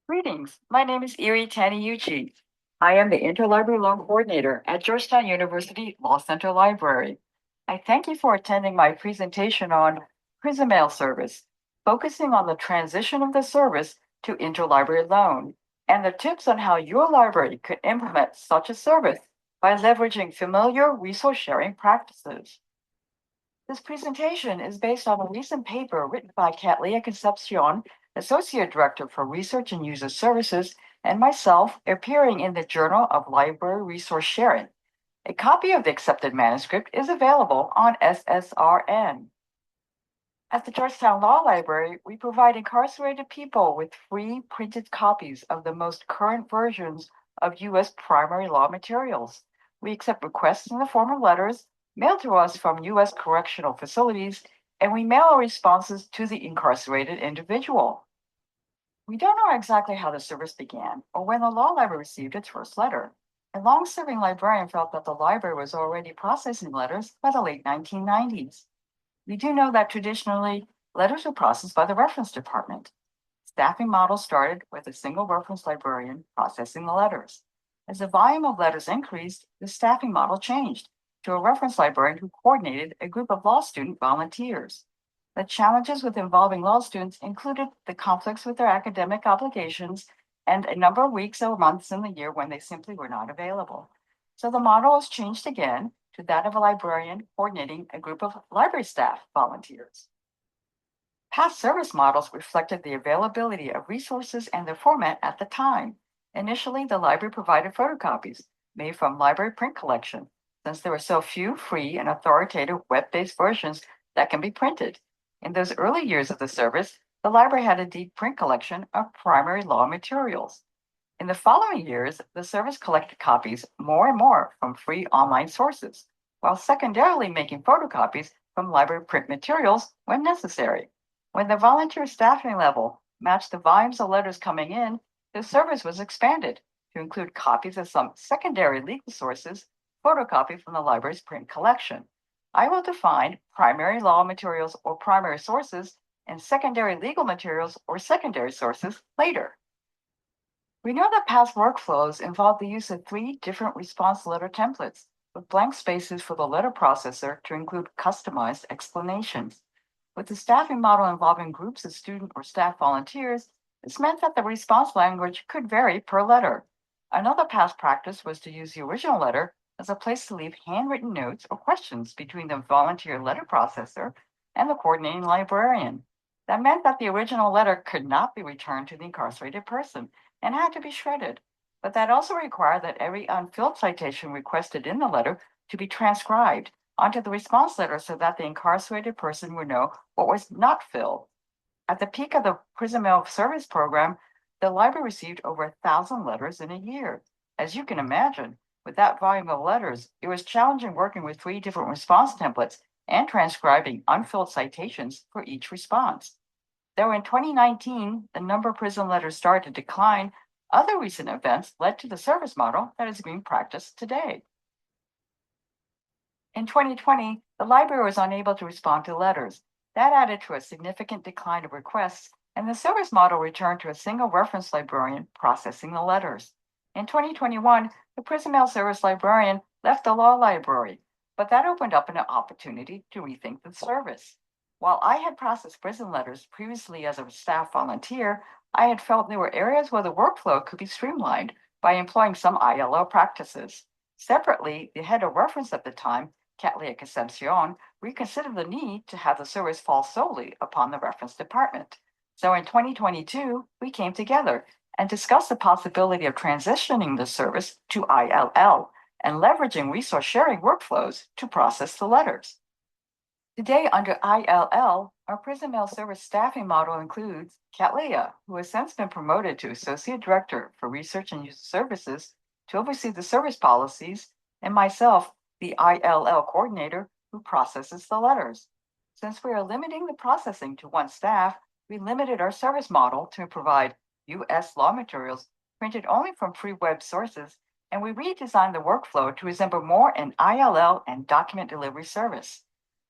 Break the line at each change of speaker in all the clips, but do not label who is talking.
Greetings. My name is Erie Taniuchi. I am the interlibrary loan coordinator at Georgetown University Law Center Library. I thank you for attending my presentation on Prism Mail service, focusing on the transition of the service to interlibrary loan and the tips on how your library could implement such a service by leveraging familiar resource sharing practices. This presentation is based on a recent paper written by Cattleya Concepcion, Associate Director for Research and User Services, and myself, appearing in the Journal of Library Resource Sharing. A copy of the accepted manuscript is available on SSRN. At the Georgetown Law Library, we provide incarcerated people with free printed copies of the most current versions of U.S. primary law materials. We accept requests in the form of letters mailed to us from U.S. correctional facilities, and we mail our responses to the incarcerated individual. We don't know exactly how the service began or when the law library received its first letter. A long-serving librarian felt that the library was already processing letters by the late 1990s. We do know that traditionally, letters were processed by the reference department. Staffing models started with a single reference librarian processing the letters. As the volume of letters increased, the staffing model changed to a reference librarian who coordinated a group of law student volunteers. The challenges with involving law students included the conflicts with their academic obligations and a number of weeks or months in the year when they simply were not available. So the model was changed again to that of a librarian coordinating a group of library staff volunteers. Past service models reflected the availability of resources and their format at the time. Initially, the library provided photocopies made from library print collection, since there were so few free and authoritative web-based versions that can be printed. In those early years of the service, the library had a deep print collection of primary law materials. In the following years, the service collected copies more and more from free online sources, while secondarily making photocopies from library print materials when necessary. When the volunteer staffing level matched the volumes of letters coming in, the service was expanded to include copies of some secondary legal sources, photocopied from the library's print collection. I will define primary law materials or primary sources and secondary legal materials or secondary sources later. We know that past workflows involve the use of 3 different response letter templates with blank spaces for the letter processor to include customized explanations. With the staffing model involving groups of student or staff volunteers, this meant that the response language could vary per letter. Another past practice was to use the original letter as a place to leave handwritten notes or questions between the volunteer letter processor and the coordinating librarian. That meant that the original letter could not be returned to the incarcerated person and had to be shredded. But that also required that every unfilled citation requested in the letter to be transcribed onto the response letter so that the incarcerated person would know what was not filled. At the peak of the Prison Mail service program, the library received over 1,000 letters in a year. As you can imagine, with that volume of letters, it was challenging working with 3 different response templates and transcribing unfilled citations for each response. Though in 2019, the number of prison letters started to decline, other recent events led to the service model that is being practiced today. In 2020, the library was unable to respond to letters. That added to a significant decline of requests, and the service model returned to a single reference librarian processing the letters. In 2021, the Prison Mail Service librarian left the law library, but that opened up an opportunity to rethink the service. While I had processed prison letters previously as a staff volunteer, I had felt there were areas where the workflow could be streamlined by employing some ILO practices. Separately, the head of reference at the time, Cattleya Concepcion, reconsidered the need to have the service fall solely upon the reference department. So in 2022, we came together and discussed the possibility of transitioning the service to ILL and leveraging resource sharing workflows to process the letters. Today, under ILL, our prison mail service staffing model includes Cattleya, who has since been promoted to Associate Director for Research and User Services to oversee the service policies, and myself, the ILL coordinator, who processes the letters. Since we are limiting the processing to 1 staff, we limited our service model to provide U.S. law materials printed only from free web sources, and we redesigned the workflow to resemble more an ILL and document delivery service.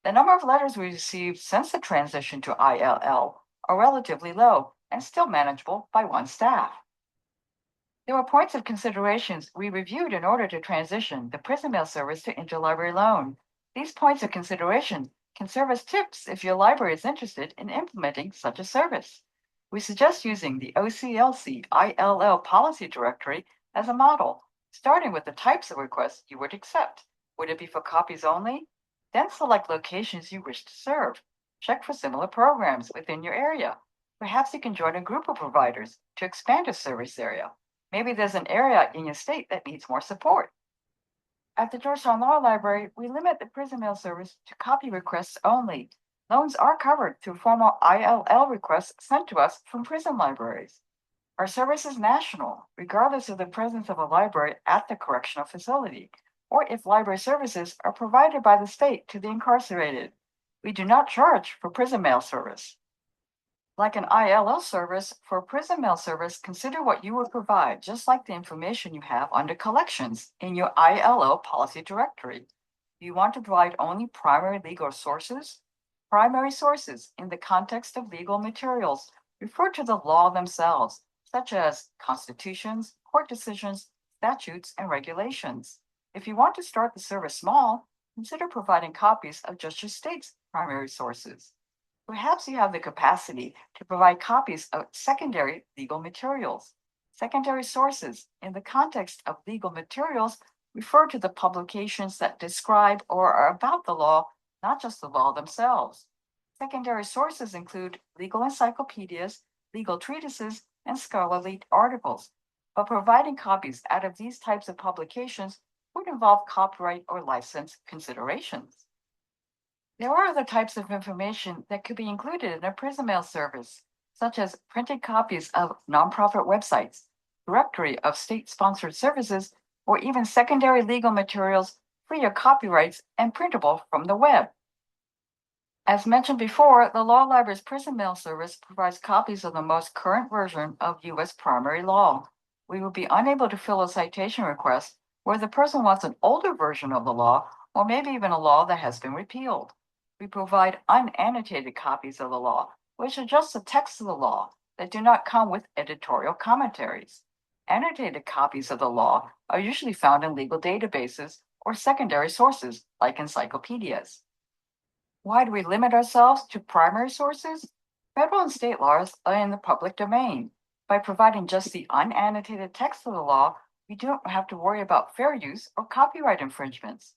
The number of letters we received since the transition to ILL are relatively low and still manageable by 1 staff. There were points of considerations we reviewed in order to transition the prison mail service to interlibrary loan. These points of consideration can serve as tips if your library is interested in implementing such a service. We suggest using the OCLC ILL policy directory as a model, starting with the types of requests you would accept. Would it be for copies only? Then select locations you wish to serve. Check for similar programs within your area. Perhaps you can join a group of providers to expand a service area. Maybe there's an area in your state that needs more support. At the Georgetown Law Library, we limit the prison mail service to copy requests only. Loans are covered through formal ILL requests sent to us from prison libraries. Our service is national, regardless of the presence of a library at the correctional facility, or if library services are provided by the state to the incarcerated. We do not charge for prison mail service. Like an ILL service, for a prison mail service, consider what you would provide, just like the information you have under collections in your ILL policy directory. Do you want to provide only primary legal sources? Primary sources in the context of legal materials refer to the law themselves, such as constitutions, court decisions, statutes, and regulations. If you want to start the service small, consider providing copies of just your state's primary sources. Perhaps you have the capacity to provide copies of secondary legal materials. Secondary sources in the context of legal materials refer to the publications that describe or are about the law, not just the law themselves. Secondary sources include legal encyclopedias, legal treatises, and scholarly articles, but providing copies out of these types of publications would involve copyright or license considerations. There are other types of information that could be included in a prison mail service, such as printed copies of nonprofit websites, directory of state-sponsored services, or even secondary legal materials free of copyrights and printable from the web. As mentioned before, the Law Library's prison mail service provides copies of the most current version of U.S. primary law. We will be unable to fill a citation request where the person wants an older version of the law or maybe even a law that has been repealed. We provide unannotated copies of the law, which are just the text of the law that do not come with editorial commentaries. Annotated copies of the law are usually found in legal databases or secondary sources like encyclopedias. Why do we limit ourselves to primary sources? Federal and state laws are in the public domain. By providing just the unannotated text of the law, we don't have to worry about fair use or copyright infringements.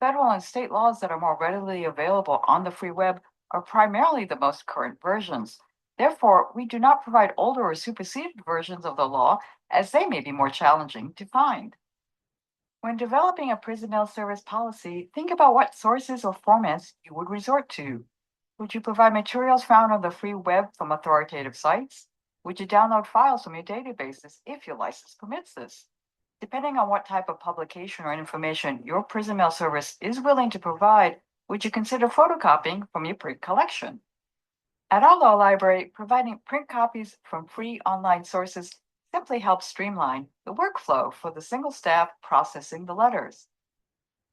Federal and state laws that are more readily available on the free web are primarily the most current versions. Therefore, we do not provide older or superseded versions of the law, as they may be more challenging to find. When developing a prison mail service policy, think about what sources or formats you would resort to. Would you provide materials found on the free web from authoritative sites? Would you download files from your databases if your license permits this? Depending on what type of publication or information your prison mail service is willing to provide, would you consider photocopying from your print collection? At our law library, providing print copies from free online sources simply helps streamline the workflow for the single staff processing the letters.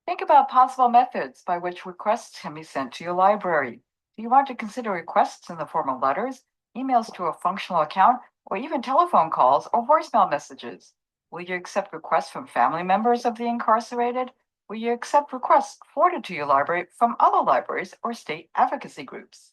Think about possible methods by which requests can be sent to your library. Do you want to consider requests in the form of letters, emails to a functional account, or even telephone calls or voicemail messages? Will you accept requests from family members of the incarcerated? Will you accept requests forwarded to your library from other libraries or state advocacy groups?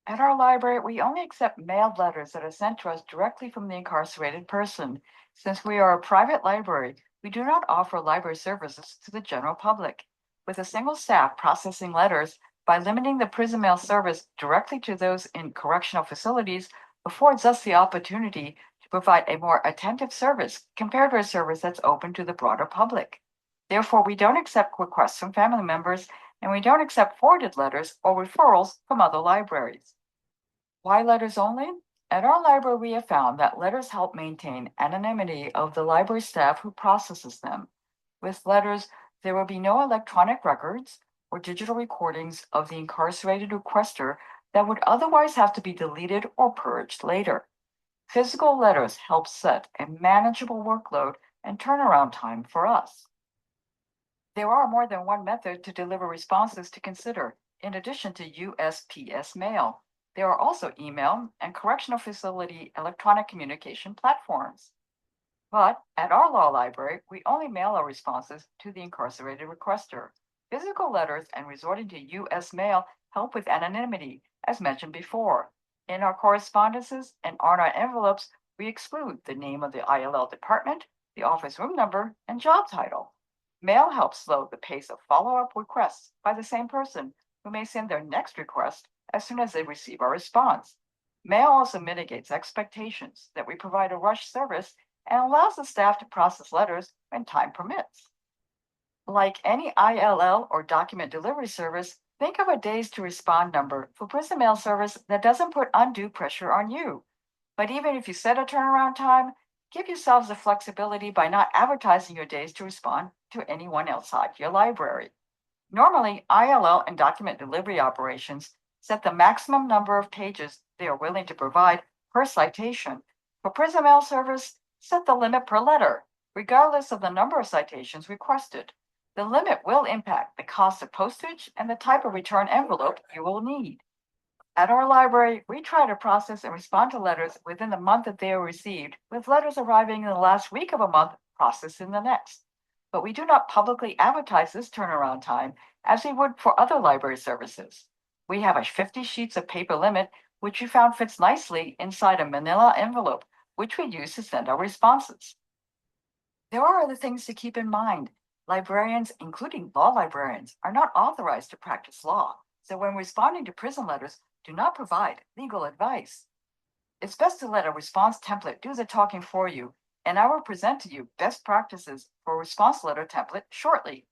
At our library, we only accept mailed letters that are sent to us directly from the incarcerated person. Since we are a private library, we do not offer library services to the general public. With a single staff processing letters, by limiting the prison mail service directly to those in correctional facilities, affords us the opportunity to provide a more attentive service compared to a service that's open to the broader public. Therefore, we don't accept requests from family members, and we don't accept forwarded letters or referrals from other libraries. Why letters only? At our library, we have found that letters help maintain anonymity of the library staff who processes them. With letters, there will be no electronic records or digital recordings of the incarcerated requester that would otherwise have to be deleted or purged later. Physical letters help set a manageable workload and turnaround time for us. There are more than one method to deliver responses to consider, in addition to USPS mail. There are also email and correctional facility electronic communication platforms. But at our law library, we only mail our responses to the incarcerated requester. Physical letters and resorting to U.S. mail help with anonymity, as mentioned before. In our correspondences and on our envelopes, we exclude the name of the ILL department, the office room number, and job title. Mail helps slow the pace of follow-up requests by the same person, who may send their next request as soon as they receive our response. Mail also mitigates expectations that we provide a rush service and allows the staff to process letters when time permits. Like any ILL or document delivery service, think of a days to respond number for prison mail service that doesn't put undue pressure on you. But even if you set a turnaround time, give yourselves the flexibility by not advertising your days to respond to anyone outside your library. Normally, ILL and document delivery operations set the maximum number of pages they are willing to provide per citation. For prison mail service, set the limit per letter, regardless of the number of citations requested. The limit will impact the cost of postage and the type of return envelope you will need. At our library, we try to process and respond to letters within the month that they are received, with letters arriving in the last week of a month processed in the next. But we do not publicly advertise this turnaround time as we would for other library services. We have a 50 sheets of paper limit, which we found fits nicely inside a manila envelope, which we use to send our responses. There are other things to keep in mind. Librarians, including law librarians, are not authorized to practice law, so when responding to prison letters, do not provide legal advice. It's best to let a response template do the talking for you, and I will present to you best practices for a response letter template shortly.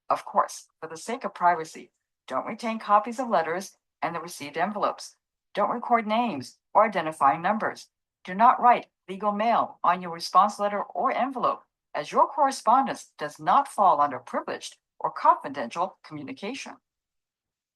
Of course, for the sake of privacy, don't retain copies of letters and the received envelopes. Don't record names or identifying numbers. Do not write legal mail on your response letter or envelope, as your correspondence does not fall under privileged or confidential communication.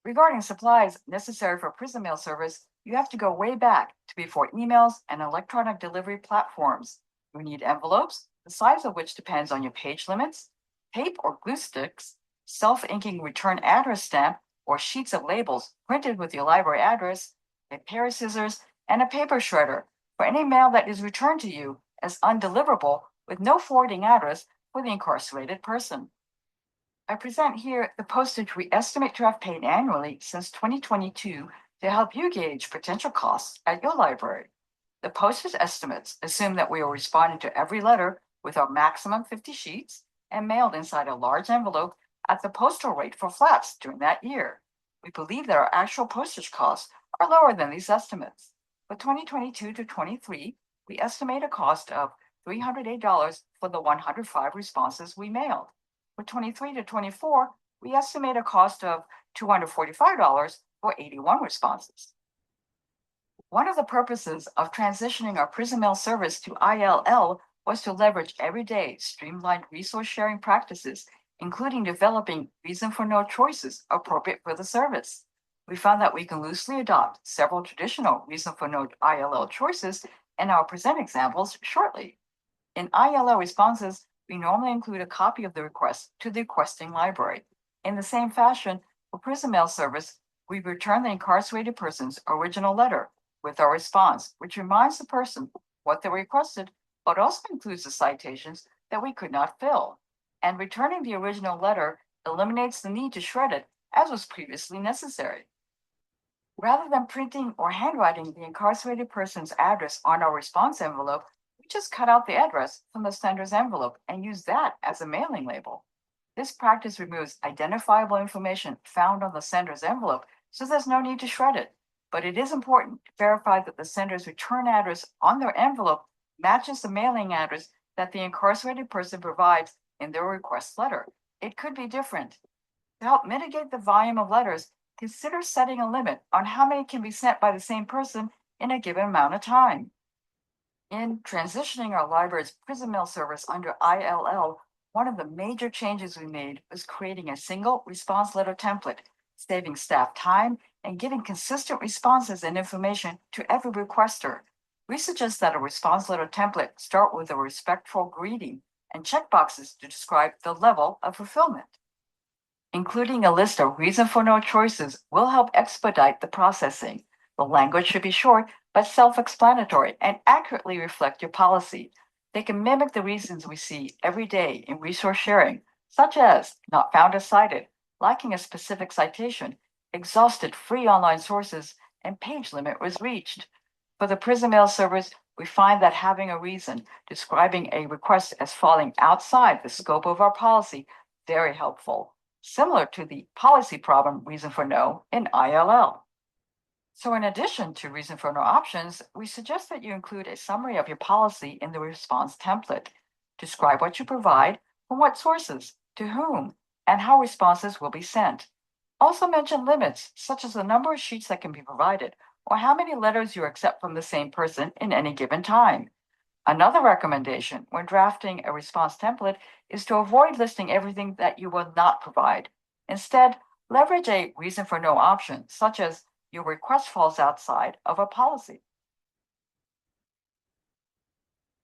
Regarding supplies necessary for prison mail service, you have to go way back to before emails and electronic delivery platforms. You need envelopes, the size of which depends on your page limits, tape or glue sticks, self-inking return address stamp, or sheets of labels printed with your library address, a pair of scissors, and a paper shredder for any mail that is returned to you as undeliverable with no forwarding address for the incarcerated person. I present here the postage we estimate to have paid annually since 2022 to help you gauge potential costs at your library. The postage estimates assume that we are responding to every letter with our maximum 50 sheets and mailed inside a large envelope at the postal rate for flats during that year. We believe that our actual postage costs are lower than these estimates. For 2022 to 23, we estimate a cost of $308 for the 105 responses we mailed. For 23 to 24, we estimate a cost of $245 for 81 responses. One of the purposes of transitioning our prison mail service to ILL was to leverage everyday streamlined resource sharing practices, including developing reason for no choices appropriate for the service. We found that we can loosely adopt several traditional reason for no ILL choices, and I'll present examples shortly. In ILL responses, we normally include a copy of the request to the requesting library. In the same fashion, for prison mail service, we return the incarcerated person's original letter with our response, which reminds the person what they requested, but also includes the citations that we could not fill. And returning the original letter eliminates the need to shred it, as was previously necessary. Rather than printing or handwriting the incarcerated person's address on our response envelope, we just cut out the address from the sender's envelope and use that as a mailing label. This practice removes identifiable information found on the sender's envelope, so there's no need to shred it. But it is important to verify that the sender's return address on their envelope matches the mailing address that the incarcerated person provides in their request letter. It could be different. To help mitigate the volume of letters, consider setting a limit on how many can be sent by the same person in a given amount of time. In transitioning our library's prison mail service under ILL, one of the major changes we made was creating a single response letter template, saving staff time and giving consistent responses and information to every requester. We suggest that a response letter template start with a respectful greeting and checkboxes to describe the level of fulfillment. Including a list of reason for no choices will help expedite the processing. The language should be short but self-explanatory and accurately reflect your policy. They can mimic the reasons we see every day in resource sharing, such as not found as cited, lacking a specific citation, exhausted free online sources, and page limit was reached. For the Prism Mail servers, we find that having a reason describing a request as falling outside the scope of our policy very helpful, similar to the policy problem reason for no in ILL. So in addition to reason for no options, we suggest that you include a summary of your policy in the response template. Describe what you provide, from what sources, to whom, and how responses will be sent. Also mention limits, such as the number of sheets that can be provided, or how many letters you accept from the same person in any given time. Another recommendation when drafting a response template is to avoid listing everything that you will not provide. Instead, leverage a reason for no option, such as your request falls outside of a policy.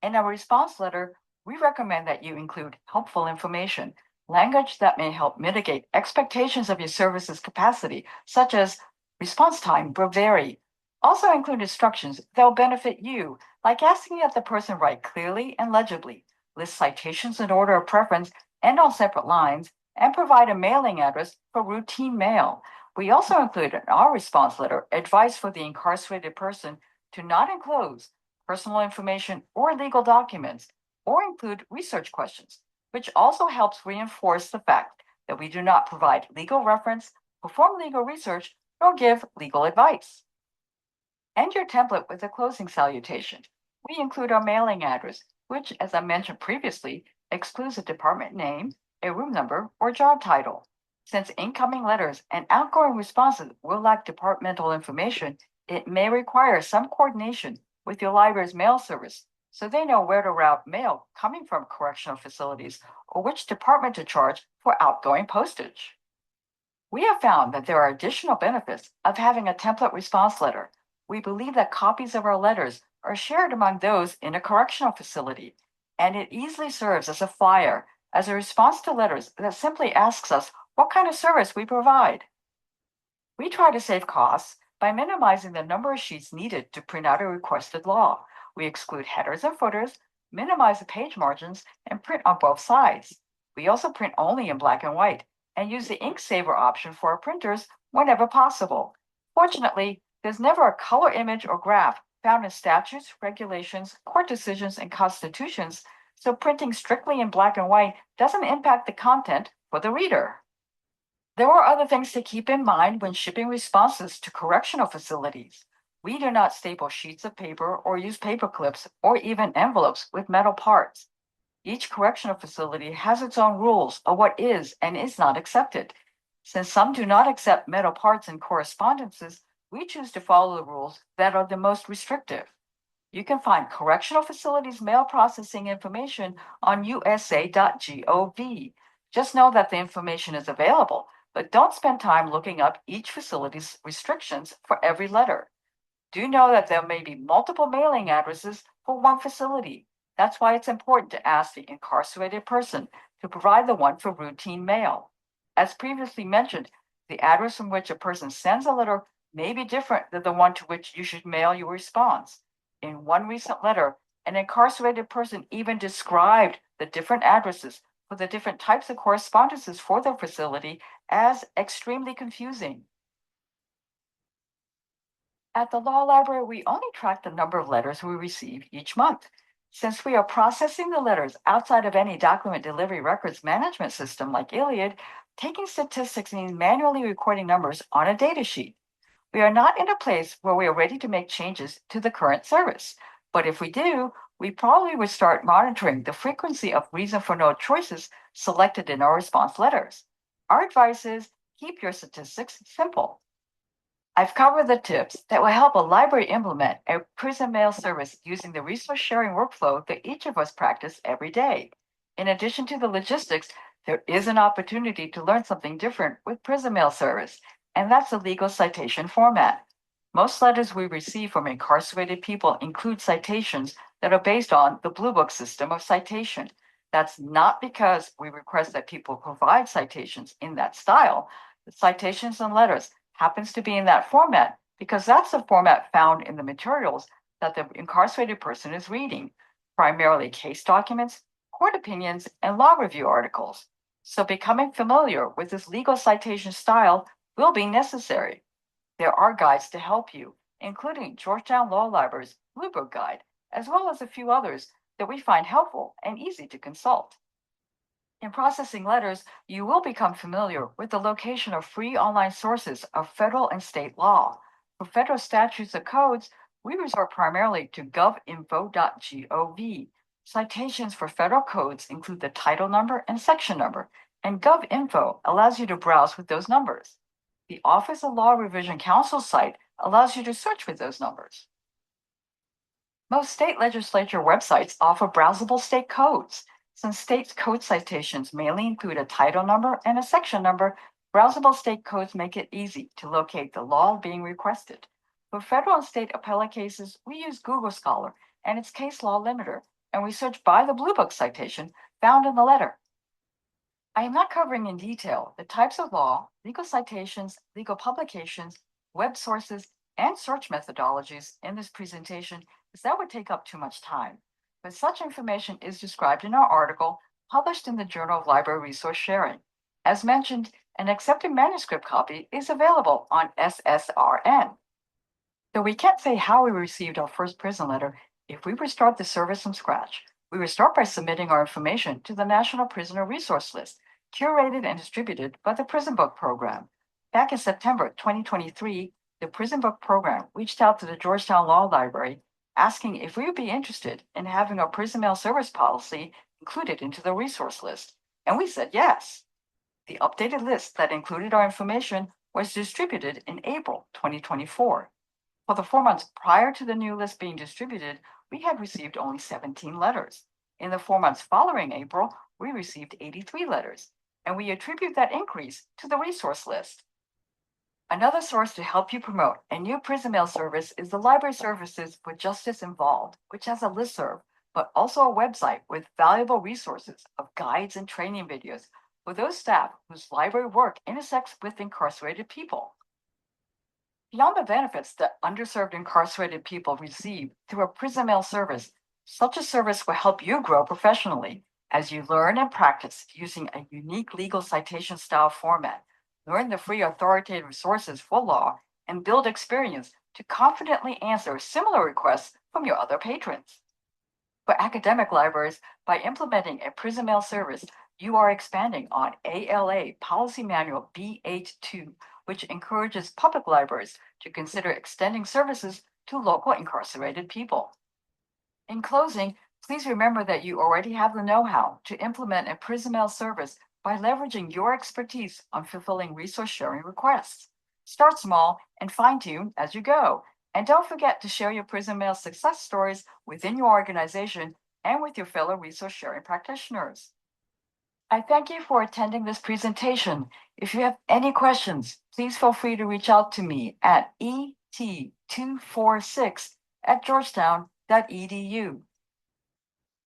In a response letter, we recommend that you include helpful information, language that may help mitigate expectations of your service's capacity, such as response time will vary. Also include instructions that will benefit you, like asking that the person write clearly and legibly, list citations in order of preference and on separate lines, and provide a mailing address for routine mail. We also include in our response letter advice for the incarcerated person to not enclose personal information or legal documents, or include research questions, which also helps reinforce the fact that we do not provide legal reference, perform legal research, nor give legal advice. End your template with a closing salutation. We include our mailing address, which, as I mentioned previously, excludes a department name, a room number, or job title. Since incoming letters and outgoing responses will lack departmental information, it may require some coordination with your library's mail service so they know where to route mail coming from correctional facilities or which department to charge for outgoing postage. We have found that there are additional benefits of having a template response letter. We believe that copies of our letters are shared among those in a correctional facility, and it easily serves as a flyer as a response to letters that simply asks us what kind of service we provide. We try to save costs by minimizing the number of sheets needed to print out a requested law. We exclude headers and footers, minimize the page margins, and print on both sides. We also print only in black and white and use the ink saver option for our printers whenever possible. Fortunately, there's never a color image or graph found in statutes, regulations, court decisions, and constitutions, so printing strictly in black and white doesn't impact the content for the reader. There are other things to keep in mind when shipping responses to correctional facilities. We do not staple sheets of paper or use paper clips or even envelopes with metal parts. Each correctional facility has its own rules of what is and is not accepted. Since some do not accept metal parts in correspondences, we choose to follow the rules that are the most restrictive. You can find correctional facilities mail processing information on usa.gov. Just know that the information is available, but don't spend time looking up each facility's restrictions for every letter. Do know that there may be multiple mailing addresses for one facility. That's why it's important to ask the incarcerated person to provide the one for routine mail. As previously mentioned, the address from which a person sends a letter may be different than the one to which you should mail your response. In one recent letter, an incarcerated person even described the different addresses for the different types of correspondences for their facility as extremely confusing. At the law library, we only track the number of letters we receive each month. Since we are processing the letters outside of any document delivery records management system like Iliad, taking statistics means manually recording numbers on a data sheet. We are not in a place where we are ready to make changes to the current service, but if we do, we probably would start monitoring the frequency of reason for no choices selected in our response letters. Our advice is keep your statistics simple. I've covered the tips that will help a library implement a Prism mail service using the resource sharing workflow that each of us practice every day. In addition to the logistics, there is an opportunity to learn something different with Prism mail service, and that's the legal citation format. Most letters we receive from incarcerated people include citations that are based on the Blue Book system of citation. That's not because we request that people provide citations in that style. The citations and letters happens to be in that format because that's the format found in the materials that the incarcerated person is reading. primarily case documents, court opinions, and law review articles. So becoming familiar with this legal citation style will be necessary. There are guides to help you, including Georgetown Law Library's Blue Book Guide, as well as a few others that we find helpful and easy to consult. In processing letters, you will become familiar with the location of free online sources of federal and state law. For federal statutes and codes, we resort primarily to govinfo.gov. Citations for federal codes include the title number and section number, and GovInfo allows you to browse with those numbers. The Office of Law Revision Council site allows you to search with those numbers. Most state legislature websites offer browsable state codes. Since state code citations mainly include a title number and a section number, browsable state codes make it easy to locate the law being requested. For federal and state appellate cases, we use Google Scholar and its case law limiter, and we search by the Blue Book citation found in the letter. I am not covering in detail the types of law, legal citations, legal publications, web sources, and search methodologies in this presentation, as that would take up too much time. But such information is described in our article published in the Journal of Library Resource Sharing. As mentioned, an accepted manuscript copy is available on SSRN. Though we can't say how we received our first prison letter, if we restart the service from scratch, we would start by submitting our information to the National Prisoner Resource List, curated and distributed by the Prison Book Program. Back in September 2023, the Prison Book Program reached out to the Georgetown Law Library asking if we would be interested in having our prison mail service policy included into the resource list, and we said yes. The updated list that included our information was distributed in April 2024. For the 4 months prior to the new list being distributed, we had received only 17 letters. In the 4 months following April, we received 83 letters, and we attribute that increase to the resource list. Another source to help you promote a new prison mail service is the Library Services for Justice Involved, which has a listserv, but also a website with valuable resources of guides and training videos for those staff whose library work intersects with incarcerated people. Beyond the benefits that underserved incarcerated people receive through a prison mail service, such a service will help you grow professionally as you learn and practice using a unique legal citation style format, learn the free authoritative resources for law, and build experience to confidently answer similar requests from your other patrons. For academic libraries, by implementing a prison mail service, you are expanding on ALA Policy Manual B82, which encourages public libraries to consider extending services to local incarcerated people. In closing, please remember that you already have the know-how to implement a prison mail service by leveraging your expertise on fulfilling resource sharing requests. Start small and fine-tune as you go. And don't forget to share your prison mail success stories within your organization and with your fellow resource sharing practitioners. I thank you for attending this presentation. If you have any questions, please feel free to reach out to me at et246@georgetown.edu.